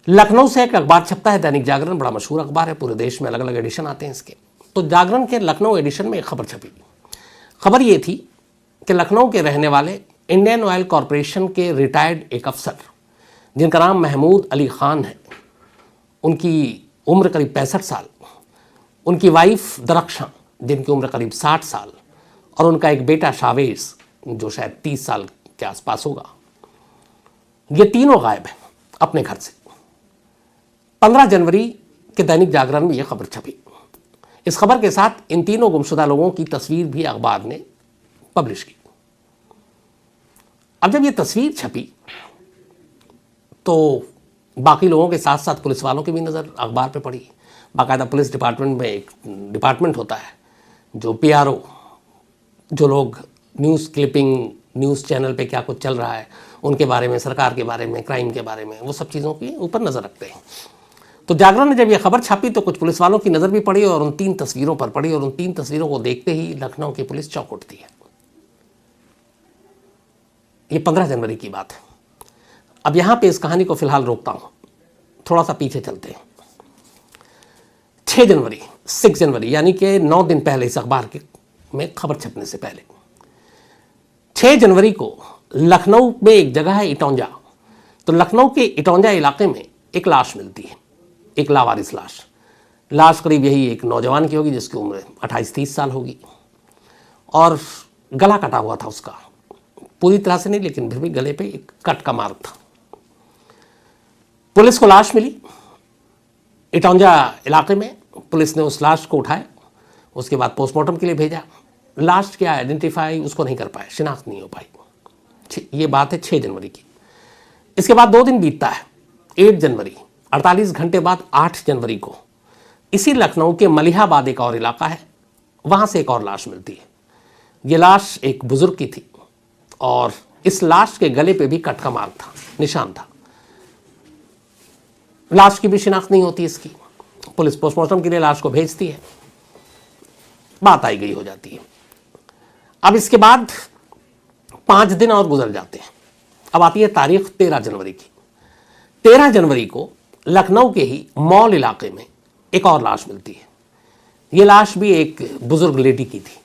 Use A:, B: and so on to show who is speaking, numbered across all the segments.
A: लखनऊ से एक अखबार छपता है दैनिक जागरण, बड़ा मशहूर अखबार है, पूरे देश में अलग अलग एडिशन आते हैं इसके। तो जागरण के लखनऊ एडिशन में एक खबर छपी। खबर ये थी कि लखनऊ के रहने वाले इंडियन ऑयल कॉरपोरेशन के रिटायर्ड एक अफसर जिनका नाम महमूद अली खान है, उनकी उम्र करीब 65 साल, उनकी वाइफ दरख्शां जिनकी उम्र करीब 60 साल और उनका एक बेटा शावेज जो शायद 30 साल के आसपास होगा, ये तीनों गायब हैं अपने घर से। 15 जनवरी के दैनिक जागरण में यह खबर छपी। इस खबर के साथ इन तीनों गुमशुदा लोगों की तस्वीर भी अखबार ने पब्लिश की। अब जब यह तस्वीर छपी तो बाकी लोगों के साथ साथ पुलिस वालों की भी नज़र अखबार पे पड़ी। बाकायदा पुलिस डिपार्टमेंट में एक डिपार्टमेंट होता है जो PRO, जो लोग न्यूज़ क्लिपिंग, न्यूज़ चैनल पे क्या कुछ चल रहा है उनके बारे में, सरकार के बारे में, क्राइम के बारे में, वो सब चीज़ों की ऊपर नज़र रखते हैं। तो जागरण ने जब यह खबर छापी तो कुछ पुलिस वालों की नज़र भी पड़ी और उन 3 तस्वीरों पर पड़ी, और उन 3 तस्वीरों को देखते ही लखनऊ की पुलिस चौंक उठती है। ये 15 जनवरी की बात है। अब यहाँ पे इस कहानी को फिलहाल रोकता हूँ, थोड़ा सा पीछे चलते हैं। 6 जनवरी यानी कि 9 दिन पहले, इस अखबार में खबर छपने से पहले 6 जनवरी को लखनऊ में एक जगह है इटौंजा। तो लखनऊ के इटौंजा इलाके में एक लाश मिलती है, एक लावारिस लाश। लाश करीब यही एक नौजवान की होगी जिसकी उम्र 28-30 साल होगी, और गला कटा हुआ था उसका, पूरी तरह से नहीं लेकिन फिर भी गले पे एक कट का मार्क था। पुलिस को लाश मिली इटौंजा इलाके में। पुलिस ने उस लाश को उठाया, उसके बाद पोस्टमार्टम के लिए भेजा। लाश क्या आइडेंटिफाई उसको नहीं कर पाए, शिनाख्त नहीं हो पाई। ये बात है 6 जनवरी की। इसके बाद 2 दिन बीतता है, 8 जनवरी, 48 घंटे बाद 8 जनवरी को इसी लखनऊ के मलिहाबाद एक और इलाका है, वहां से एक और लाश मिलती है। ये लाश एक बुजुर्ग की थी और इस लाश के गले पे भी कट का मार्क था, निशान था। लाश की भी शिनाख्त नहीं होती इसकी। पुलिस पोस्टमार्टम के लिए लाश को भेजती है, बात आई गई हो जाती है। अब इसके बाद 5 दिन और गुजर जाते हैं। अब आती है तारीख 13 जनवरी की। 13 जनवरी को लखनऊ के ही मॉल इलाके में एक और लाश मिलती है। ये लाश भी एक बुजुर्ग लेडी की थी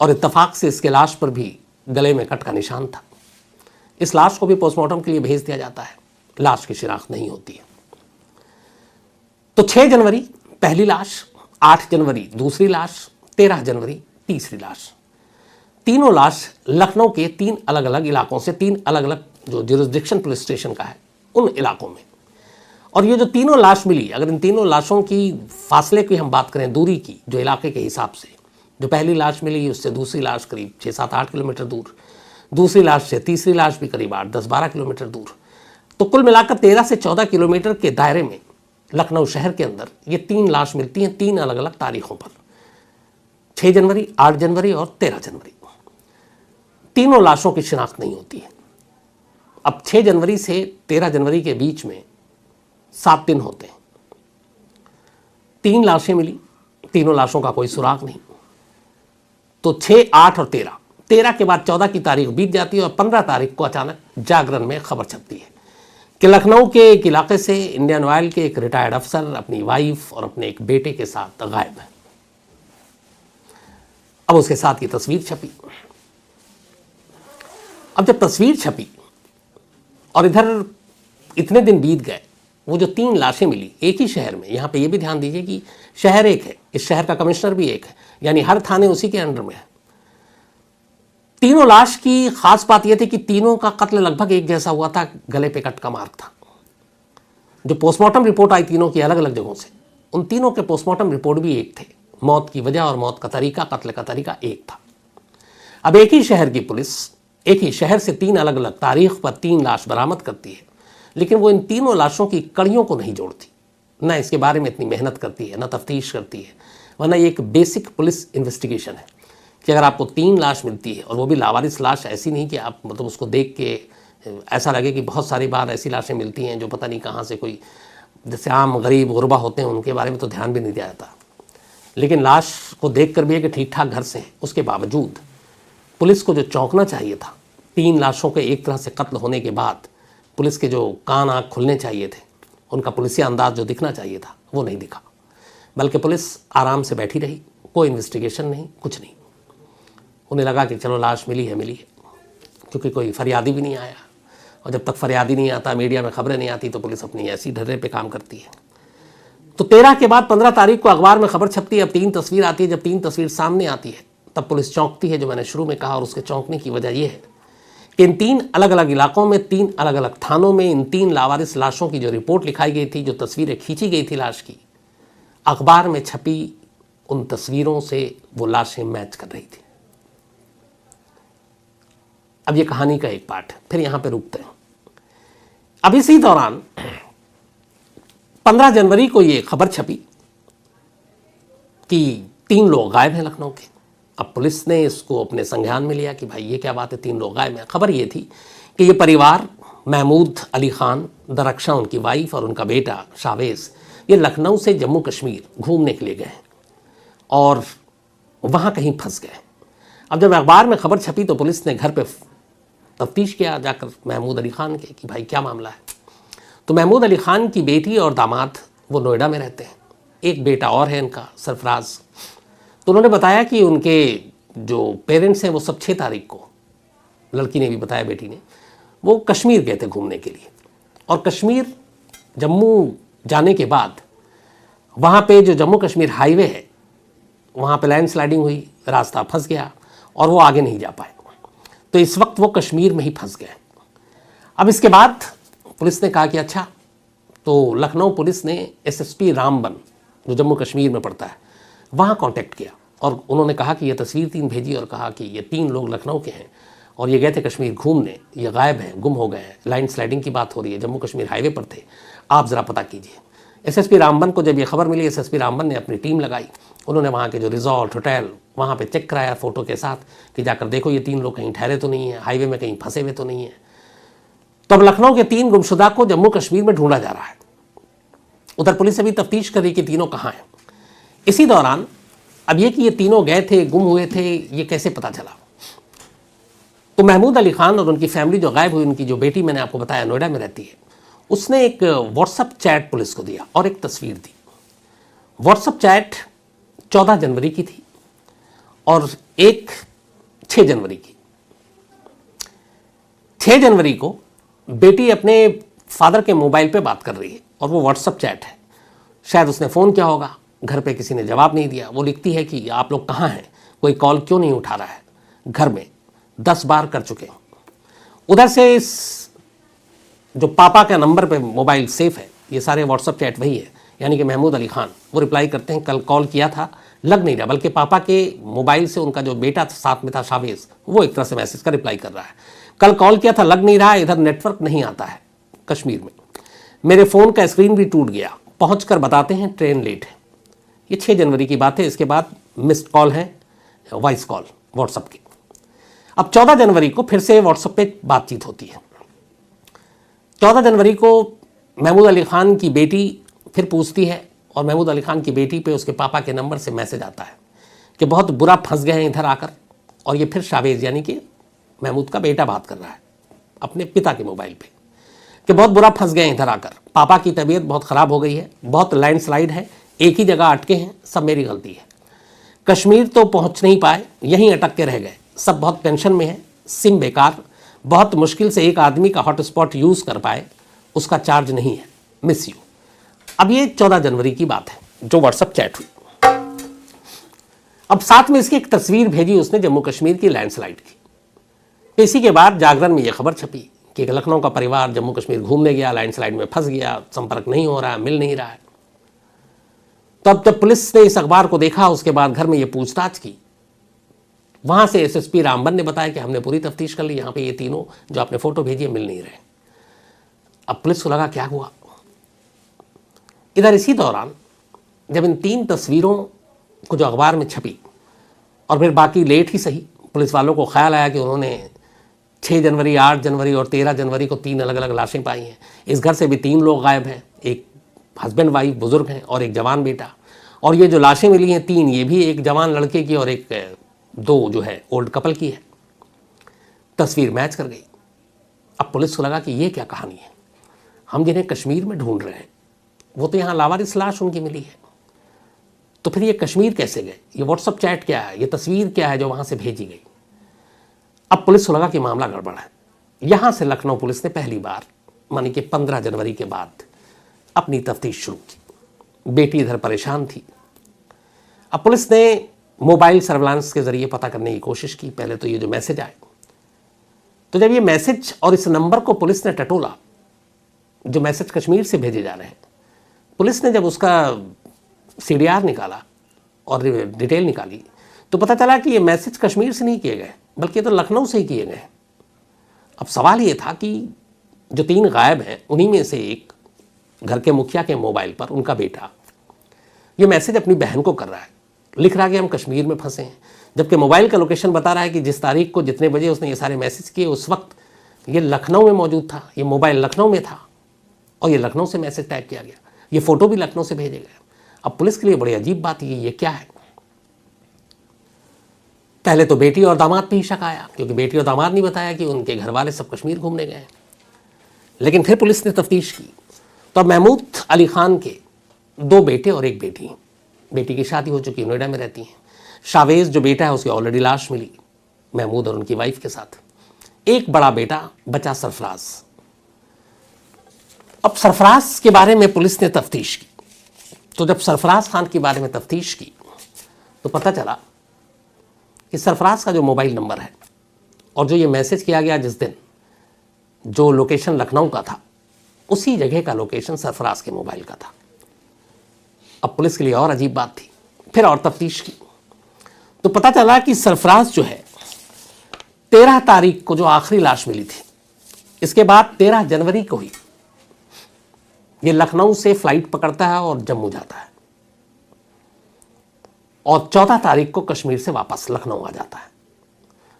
A: और इत्तेफाक से इसके लाश पर भी गले में कट का निशान था। इस लाश को भी पोस्टमार्टम के लिए भेज दिया जाता है, लाश की शिनाख्त नहीं होती है। तो 6 जनवरी पहली लाश, 8 जनवरी दूसरी लाश, 13 जनवरी तीसरी लाश। तीनों लाश लखनऊ के 3 अलग अलग इलाकों से, 3 अलग अलग जो जुरिस्डिक्शन पुलिस स्टेशन का है उन इलाकों में। और ये जो तीनों लाश मिली, अगर इन तीनों लाशों की फासले की हम बात करें, दूरी की, जो इलाके के हिसाब से, जो पहली लाश मिली उससे दूसरी लाश करीब 6-7-8 किलोमीटर दूर, दूसरी लाश से तीसरी लाश भी करीब 8-10-12 किलोमीटर दूर। तो कुल मिलाकर 13 से 14 किलोमीटर के दायरे में लखनऊ शहर के अंदर ये 3 लाश मिलती हैं, 3 अलग अलग तारीखों पर, 6 जनवरी, 8 जनवरी और 13 जनवरी। तीनों लाशों की शिनाख्त नहीं होती है। अब 6 जनवरी से 13 जनवरी के बीच में 7 दिन होते हैं। 3 लाशें मिली, तीनों लाशों का कोई सुराग नहीं। तो 6, 8 और 13 के बाद 14 की तारीख बीत जाती है और 15 तारीख को अचानक जागरण में खबर छपती है कि लखनऊ के एक इलाके से इंडियन ऑयल के एक रिटायर्ड अफसर अपनी वाइफ और अपने एक बेटे के साथ गायब है। अब उसके साथ ये तस्वीर छपी। अब जब तस्वीर छपी और इधर इतने दिन बीत गए, वो जो 3 लाशें मिली एक ही शहर में, यहाँ पे ये भी ध्यान दीजिए कि शहर एक है, इस शहर का कमिश्नर भी एक है, यानी हर थाने उसी के अंडर में है। तीनों लाश की खास बात यह थी कि तीनों का कत्ल लगभग एक जैसा हुआ था, गले पे कट का मार्क था। जो पोस्टमार्टम रिपोर्ट आई तीनों की अलग अलग जगहों से, उन तीनों के पोस्टमार्टम रिपोर्ट भी एक थे। मौत की वजह और मौत का तरीका, कत्ल का तरीका एक था। अब एक ही शहर की पुलिस एक ही शहर से 3 अलग अलग तारीख पर 3 लाश बरामद करती है, लेकिन वो इन तीनों लाशों की कड़ियों को नहीं जोड़ती, ना इसके बारे में इतनी मेहनत करती है, ना तफ्तीश करती है। वरना ये एक बेसिक पुलिस इन्वेस्टिगेशन है कि अगर आपको 3 लाश मिलती है और वो भी लावारिस लाश, ऐसी नहीं कि आप मतलब उसको देख के ऐसा लगे कि बहुत सारी बार ऐसी लाशें मिलती हैं जो पता नहीं कहाँ से, कोई जैसे आम गरीब गुरबा होते हैं उनके बारे में तो ध्यान भी नहीं दिया जाता, लेकिन लाश को देख कर भी है कि ठीक ठाक घर से हैं, उसके बावजूद पुलिस को जो चौंकना चाहिए था, 3 लाशों के एक तरह से कत्ल होने के बाद पुलिस के जो कान आँख खुलने चाहिए थे, उनका पुलिसिया अंदाज जो दिखना चाहिए था वो नहीं दिखा, बल्कि पुलिस आराम से बैठी रही, कोई इन्वेस्टिगेशन नहीं, कुछ नहीं। उन्हें लगा कि चलो लाश मिली है, क्योंकि कोई फरियादी भी नहीं आया, और जब तक फरियादी नहीं आता, मीडिया में खबरें नहीं आती, तो पुलिस अपनी ऐसी ढर्रे पे काम करती है। तो 13 के बाद 15 तारीख को अखबार में खबर छपती है, अब 3 तस्वीर आती है। जब 3 तस्वीर सामने आती है तब पुलिस चौंकती है, जो मैंने शुरू में कहा, और उसके चौंकने की वजह यह है कि इन 3 अलग अलग इलाकों में, 3 अलग अलग थानों में इन 3 लावारिस लाशों की जो रिपोर्ट लिखाई गई थी, जो तस्वीरें खींची गई थी लाश की, अखबार में छपी उन तस्वीरों से वो लाशें मैच कर रही थी। अब ये कहानी का एक पार्ट है, फिर यहां पे रुकते हैं। अब इसी दौरान 15 जनवरी को ये खबर छपी कि 3 लोग गायब हैं लखनऊ के। अब पुलिस ने इसको अपने संज्ञान में लिया कि भाई ये क्या बात है, 3 लोग गायब हैं। खबर ये थी कि ये परिवार, महमूद अली खान, दरख्शां उनकी वाइफ और उनका बेटा शावेज, ये लखनऊ से जम्मू कश्मीर घूमने के लिए गए और वहाँ कहीं फंस गए। अब जब अखबार में खबर छपी तो पुलिस ने घर पे तफ्तीश किया जाकर महमूद अली खान के कि भाई क्या मामला है। तो महमूद अली खान की बेटी और दामाद वो नोएडा में रहते हैं, एक बेटा और है इनका सरफराज। तो उन्होंने बताया कि उनके जो पेरेंट्स हैं वो सब 6 तारीख को, लड़की ने भी बताया, बेटी ने, वो कश्मीर गए थे घूमने के लिए। और कश्मीर जम्मू जाने के बाद वहाँ पे जो जम्मू कश्मीर हाईवे है वहाँ पे लैंडस्लाइडिंग हुई, रास्ता फंस गया और वो आगे नहीं जा पाए। तो इस वक्त वो कश्मीर में ही फंस गए। अब इसके बाद पुलिस ने कहा कि अच्छा, तो लखनऊ पुलिस ने एसएसपी रामबन, जो जम्मू कश्मीर में पड़ता है, वहाँ कांटेक्ट किया और उन्होंने कहा कि ये तस्वीर 3 भेजी और कहा कि ये 3 लोग लखनऊ के हैं और ये गए थे कश्मीर घूमने, ये गायब हैं, गुम हो गए हैं, लैंडस्लाइडिंग की बात हो रही है, जम्मू कश्मीर हाईवे पर थे, आप ज़रा पता कीजिए। एसएसपी रामबन को जब ये खबर मिली, एसएसपी रामबन ने अपनी टीम लगाई। उन्होंने वहाँ के जो रिजॉर्ट, होटल, वहाँ पे चेक कराया फ़ोटो के साथ कि जाकर देखो ये 3 लोग कहीं ठहरे तो नहीं है, हाईवे में कहीं फंसे हुए तो नहीं है। तो अब लखनऊ के 3 गुमशुदा को जम्मू कश्मीर में ढूंढा जा रहा है। उधर पुलिस अभी तफ्तीश कर रही कि तीनों कहाँ हैं। इसी दौरान अब ये कि ये तीनों गए थे, गुम हुए थे, ये कैसे पता चला। तो महमूद अली खान और उनकी फैमिली जो गायब हुई, उनकी जो बेटी मैंने आपको बताया नोएडा में रहती है, उसने एक व्हाट्सएप चैट पुलिस को दिया और एक तस्वीर दी। व्हाट्सएप चैट 14 जनवरी की थी और एक 6 जनवरी की। 6 जनवरी को बेटी अपने फादर के मोबाइल पे बात कर रही है और वो व्हाट्सएप चैट है। शायद उसने फ़ोन किया होगा, घर पे किसी ने जवाब नहीं दिया। वो लिखती है कि आप लोग कहाँ हैं, कोई कॉल क्यों नहीं उठा रहा है, घर में 10 बार कर चुके हैं। उधर से इस जो पापा का नंबर पे मोबाइल सेफ है, ये सारे व्हाट्सएप चैट वही है, यानी कि महमूद अली खान, वो रिप्लाई करते हैं कल कॉल किया था, लग नहीं रहा, बल्कि पापा के मोबाइल से उनका जो बेटा साथ में था शावेज, वो एक तरह से मैसेज का रिप्लाई कर रहा है, कल कॉल किया था, लग नहीं रहा, इधर नेटवर्क नहीं आता है कश्मीर में, मेरे फ़ोन का स्क्रीन भी टूट गया, पहुँच कर बताते हैं ट्रेन लेट है। ये 6 जनवरी की बात है। इसके बाद मिस्ड कॉल है, वॉइस कॉल व्हाट्सएप की। अब 14 जनवरी को फिर से व्हाट्सएप पे बातचीत होती है। 14 जनवरी को महमूद अली खान की बेटी फिर पूछती है और महमूद अली खान की बेटी पे उसके पापा के नंबर से मैसेज आता है कि बहुत बुरा फंस गए हैं इधर आकर। और ये फिर शावेज यानी कि महमूद का बेटा बात कर रहा है अपने पिता के मोबाइल पे कि बहुत बुरा फंस गए हैं इधर आकर, पापा की तबीयत बहुत ख़राब हो गई है, बहुत लैंडस्लाइड है, एक ही जगह अटके हैं, सब मेरी गलती है, कश्मीर तो पहुंच नहीं पाए, यहीं अटक के रह गए, सब बहुत टेंशन में है, सिम बेकार, बहुत मुश्किल से एक आदमी का हॉटस्पॉट यूज़ कर पाए, उसका चार्ज नहीं है, मिस यू। अब ये 14 जनवरी की बात है जो व्हाट्सएप चैट हुई। अब साथ में इसकी एक तस्वीर भेजी उसने जम्मू कश्मीर की लैंडस्लाइड की। इसी के बाद जागरण में यह खबर छपी कि लखनऊ का परिवार जम्मू कश्मीर घूमने गया, लैंडस्लाइड में फंस गया, संपर्क नहीं हो रहा है, मिल नहीं रहा है। तब जब पुलिस ने इस अखबार को देखा, उसके बाद घर में ये पूछताछ की, वहां से एसएसपी रामबन ने बताया कि हमने पूरी तफ्तीश कर ली, यहाँ पे ये तीनों जो आपने फोटो भेजी है मिल नहीं रहे। अब पुलिस को लगा क्या हुआ। इधर इसी दौरान जब इन 3 तस्वीरों को जो अखबार में छपी और फिर बाकी लेट ही सही, पुलिस वालों को ख्याल आया कि उन्होंने 6 जनवरी, 8 जनवरी और 13 जनवरी को 3 अलग अलग लाशें पाई हैं। इस घर से भी 3 लोग गायब हैं, एक हस्बैंड वाइफ बुजुर्ग हैं और एक जवान बेटा। और ये जो लाशें मिली हैं 3, ये भी एक जवान लड़के की और एक 2 जो है ओल्ड कपल की है। तस्वीर मैच कर गई। अब पुलिस को लगा कि ये क्या कहानी है, हम जिन्हें कश्मीर में ढूंढ रहे हैं वो तो यहाँ लावारिस लाश उनकी मिली है। तो फिर ये कश्मीर कैसे गए? ये व्हाट्सअप चैट क्या है? ये तस्वीर क्या है जो वहाँ से भेजी गई? अब पुलिस को लगा कि मामला गड़बड़ है। यहाँ से लखनऊ पुलिस ने पहली बार मानी कि 15 जनवरी के बाद अपनी तफ्तीश शुरू की। बेटी इधर परेशान थी। अब पुलिस ने मोबाइल सर्विलांस के जरिए पता करने की कोशिश की। पहले तो ये जो मैसेज आए, तो जब ये मैसेज और इस नंबर को पुलिस ने टटोला, जो मैसेज कश्मीर से भेजे जा रहे हैं, पुलिस ने जब उसका CDR निकाला और डिटेल निकाली, तो पता चला कि ये मैसेज कश्मीर से नहीं किए गए, बल्कि तो लखनऊ से ही किए गए। अब सवाल ये था कि जो 3 गायब हैं, उन्हीं में से एक घर के मुखिया के मोबाइल पर उनका बेटा ये मैसेज अपनी बहन को कर रहा है, लिख रहा है कि हम कश्मीर में फंसे हैं, जबकि मोबाइल का लोकेशन बता रहा है कि जिस तारीख को जितने बजे उसने ये सारे मैसेज किए, उस वक्त ये लखनऊ में मौजूद था, ये मोबाइल लखनऊ में था और ये लखनऊ से मैसेज टैग किया गया, ये फोटो भी लखनऊ से भेजे गए। अब पुलिस के लिए बड़ी अजीब बात ये क्या है? पहले तो बेटी और दामाद पे ही शक आया, क्योंकि बेटी और दामाद नहीं बताया कि उनके घर वाले सब कश्मीर घूमने गए। लेकिन फिर पुलिस ने तफ्तीश की तो महमूद अली खान के 2 बेटे और 1 बेटी। बेटी की शादी हो चुकी, नोएडा में रहती हैं। शावेज जो बेटा है उसकी ऑलरेडी लाश मिली, महमूद और उनकी वाइफ के साथ। एक बड़ा बेटा बचा सरफराज। अब सरफराज के बारे में पुलिस ने तफ्तीश की, तो जब सरफराज खान के बारे में तफ्तीश की तो पता चला कि सरफराज का जो मोबाइल नंबर है और जो ये मैसेज किया गया जिस दिन, जो लोकेशन लखनऊ का था, उसी जगह का लोकेशन सरफराज के मोबाइल का था। अब पुलिस के लिए और अजीब बात थी, फिर और तफ्तीश की तो पता चला कि सरफराज जो है 13 तारीख को जो आखिरी लाश मिली थी, इसके बाद 13 जनवरी को ही ये लखनऊ से फ्लाइट पकड़ता है और जम्मू जाता है और 14 तारीख को कश्मीर से वापस लखनऊ आ जाता है।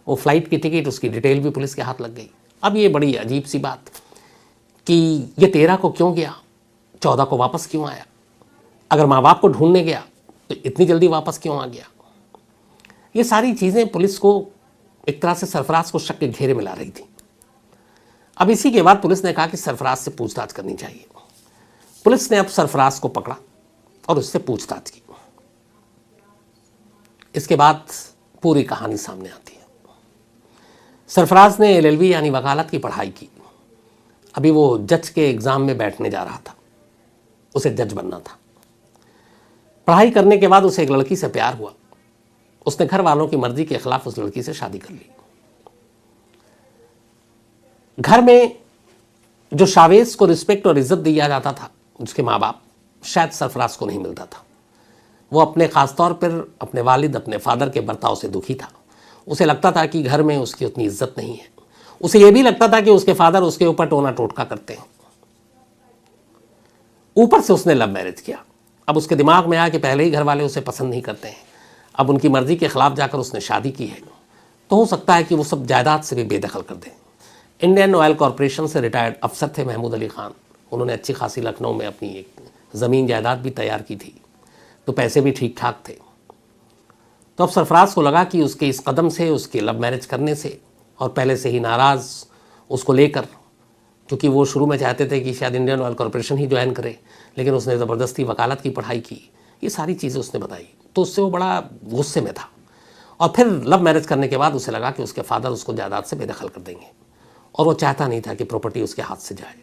A: वो फ्लाइट की टिकट, उसकी डिटेल भी पुलिस के हाथ लग गई। अब ये बड़ी अजीब सी बात कि ये 13 को क्यों गया, 14 को वापस क्यों आया? अगर माँ बाप को ढूंढने गया तो इतनी जल्दी वापस क्यों आ गया? ये सारी चीज़ें पुलिस को एक तरह से सरफराज को शक के घेरे में ला रही थी। अब इसी के बाद पुलिस ने कहा कि सरफराज से पूछताछ करनी चाहिए। पुलिस ने अब सरफराज को पकड़ा और उससे पूछताछ की। इसके बाद पूरी कहानी सामने आती है। सरफराज ने LLB यानी वकालत की पढ़ाई की। अभी वो जज के एग्ज़ाम में बैठने जा रहा था, उसे जज बनना था। पढ़ाई करने के बाद उसे एक लड़की से प्यार हुआ। उसने घर वालों की मर्जी के खिलाफ उस लड़की से शादी कर ली। घर में जो शावेज को रिस्पेक्ट और इज्जत दिया जाता था, उसके माँ बाप, शायद सरफराज को नहीं मिलता था। वो अपने ख़ास तौर पर अपने वालिद, अपने फादर के बर्ताव से दुखी था। उसे लगता था कि घर में उसकी उतनी इज्जत नहीं है। उसे यह भी लगता था कि उसके फादर उसके ऊपर टोना टोटका करते हैं। ऊपर से उसने लव मैरिज किया। अब उसके दिमाग में आया कि पहले ही घर वाले उसे पसंद नहीं करते हैं, अब उनकी मर्जी के खिलाफ जाकर उसने शादी की है, तो हो सकता है कि वो सब जायदाद से भी बेदखल कर दें। इंडियन ऑयल कॉरपोरेशन से रिटायर्ड अफसर थे महमूद अली खान। उन्होंने अच्छी खासी लखनऊ में अपनी एक ज़मीन जायदाद भी तैयार की थी, तो पैसे भी ठीक ठाक थे। तो अब सरफराज को लगा कि उसके इस कदम से, उसके लव मैरिज करने से और पहले से ही नाराज़ उसको लेकर, क्योंकि वो शुरू में चाहते थे कि शायद इंडियन ऑयल कॉरपोरेशन ही ज्वाइन करे, लेकिन उसने ज़बरदस्ती वकालत की पढ़ाई की। ये सारी चीज़ें उसने बताई, तो उससे वो बड़ा गुस्से में था। और फिर लव मैरिज करने के बाद उसे लगा कि उसके फादर उसको जायदाद से बेदखल कर देंगे और वो चाहता नहीं था कि प्रॉपर्टी उसके हाथ से जाए,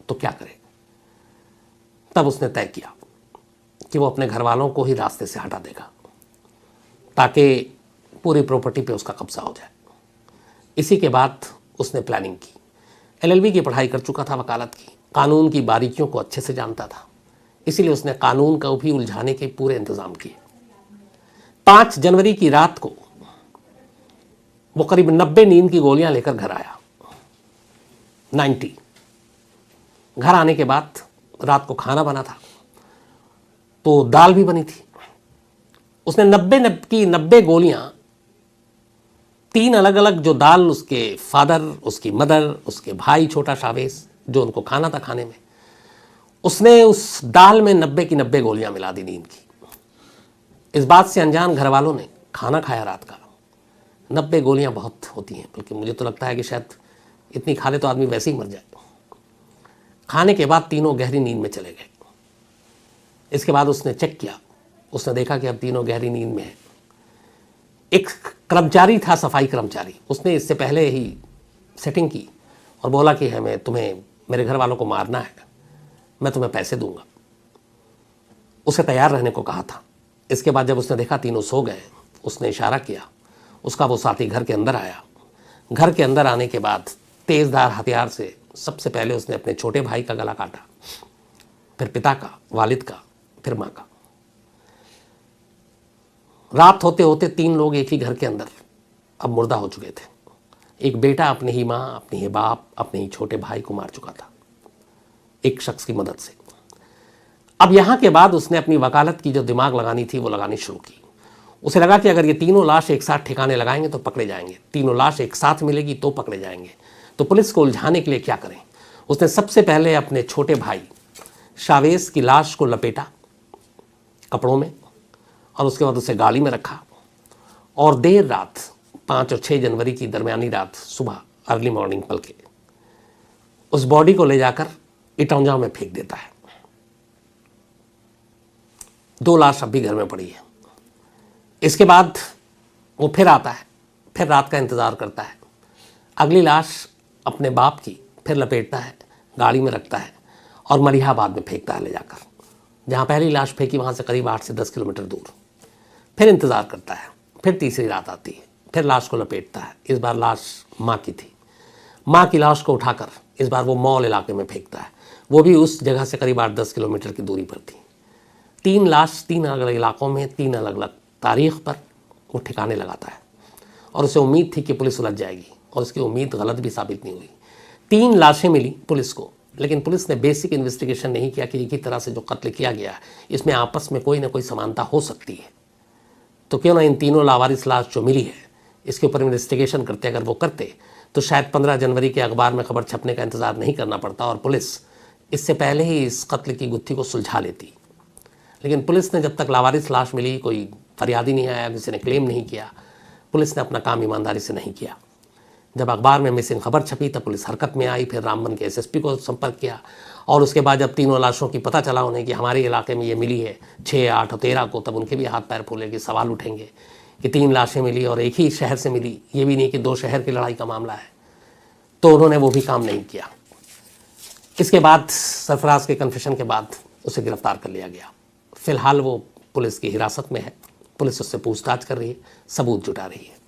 A: तो क्या करे। तब उसने तय किया कि वो अपने घर वालों को ही रास्ते से हटा देगा ताकि पूरी प्रॉपर्टी पे उसका कब्जा हो जाए। इसी के बाद उसने प्लानिंग की। LLB की पढ़ाई कर चुका था, वकालत की, कानून की बारीकियों को अच्छे से जानता था, इसीलिए उसने कानून को भी उलझाने के पूरे इंतजाम किए। 5 जनवरी की रात को वो करीब 90 नींद की गोलियां लेकर घर आया। 90। घर आने के बाद रात को खाना बना था, तो दाल भी बनी थी। उसने 90 गोलियां, 3 अलग अलग जो दाल उसके फादर, उसकी मदर, उसके भाई छोटा शावेज जो उनको खाना था खाने में, उसने उस दाल में 90 की 90 गोलियां मिला दी नींद की। इस बात से अनजान घर वालों ने खाना खाया रात का। 90 गोलियां बहुत होती हैं, बल्कि मुझे तो लगता है कि शायद इतनी खा ले तो आदमी वैसे ही मर जाए। खाने के बाद तीनों गहरी नींद में चले गए। इसके बाद उसने चेक किया, उसने देखा कि अब तीनों गहरी नींद में है। एक कर्मचारी था, सफाई कर्मचारी, उसने इससे पहले ही सेटिंग की और बोला कि हमें तुम्हें मेरे घर वालों को मारना है, मैं तुम्हें पैसे दूंगा। उसे तैयार रहने को कहा था। इसके बाद जब उसने देखा तीनों सो गए, उसने इशारा किया, उसका वो साथी घर के अंदर आया। घर के अंदर आने के बाद तेज़धार हथियार से सबसे पहले उसने अपने छोटे भाई का गला काटा, फिर पिता का, वालिद का, फिर माँ का। रात होते होते 3 लोग एक ही घर के अंदर अब मुर्दा हो चुके थे। एक बेटा अपनी ही माँ, अपनी ही बाप, अपने ही छोटे भाई को मार चुका था एक शख्स की मदद से। अब यहाँ के बाद उसने अपनी वकालत की जो दिमाग लगानी थी वो लगानी शुरू की। उसे लगा कि अगर ये तीनों लाश एक साथ ठिकाने लगाएंगे तो पकड़े जाएंगे, तीनों लाश एक साथ मिलेगी तो पकड़े जाएंगे। तो पुलिस को उलझाने के लिए क्या करें? उसने सबसे पहले अपने छोटे भाई शावेज की लाश को लपेटा कपड़ों में और उसके बाद उसे गाड़ी में रखा और देर रात 5 और 6 जनवरी की दरमियानी रात सुबह अर्ली मॉर्निंग पल के उस बॉडी को ले जाकर इटौंजा में फेंक देता है। 2 लाश अब भी घर में पड़ी है। इसके बाद वो फिर आता है, फिर रात का इंतज़ार करता है। अगली लाश अपने बाप की फिर लपेटता है, गाड़ी में रखता है और मलिहाबाद में फेंकता है ले जाकर, जहाँ पहली लाश फेंकी वहाँ से करीब 8 से 10 किलोमीटर दूर। फिर इंतज़ार करता है, फिर तीसरी रात आती है, फिर लाश को लपेटता है। इस बार लाश माँ की थी। माँ की लाश को उठाकर इस बार वो मॉल इलाके में फेंकता है, वो भी उस जगह से करीब 8-10 किलोमीटर की दूरी पर थी। 3 लाश 3 अलग अलग इलाकों में 3 अलग अलग तारीख पर वो ठिकाने लगाता है और उसे उम्मीद थी कि पुलिस उलझ जाएगी और उसकी उम्मीद गलत भी साबित नहीं हुई। 3 लाशें मिली पुलिस को, लेकिन पुलिस ने बेसिक इन्वेस्टिगेशन नहीं किया कि एक ही तरह से जो कत्ल किया गया इसमें आपस में कोई ना कोई समानता हो सकती है। तो क्यों ना इन तीनों लावारिस लाश जो मिली है इसके ऊपर इन्वेस्टिगेशन करते। अगर वो करते तो शायद 15 जनवरी के अखबार में खबर छपने का इंतज़ार नहीं करना पड़ता और पुलिस इससे पहले ही इस कत्ल की गुत्थी को सुलझा लेती। लेकिन पुलिस ने जब तक लावारिस लाश मिली, कोई फरियादी नहीं आया, किसी ने क्लेम नहीं किया, पुलिस ने अपना काम ईमानदारी से नहीं किया। जब अखबार में मिसिंग खबर छपी तब पुलिस हरकत में आई, फिर रामबन के एसएसपी को संपर्क किया और उसके बाद जब तीनों लाशों की पता चला उन्हें कि हमारे इलाके में ये मिली है 6, 8 और 13 को, तब उनके भी हाथ पैर फूले कि सवाल उठेंगे कि 3 लाशें मिली और एक ही शहर से मिली, ये भी नहीं कि 2 शहर की लड़ाई का मामला है। तो उन्होंने वो भी काम नहीं किया। इसके बाद सरफराज के कन्फेशन के बाद उसे गिरफ्तार कर लिया गया। फिलहाल वो पुलिस की हिरासत में है, पुलिस उससे पूछताछ कर रही है, सबूत जुटा रही है।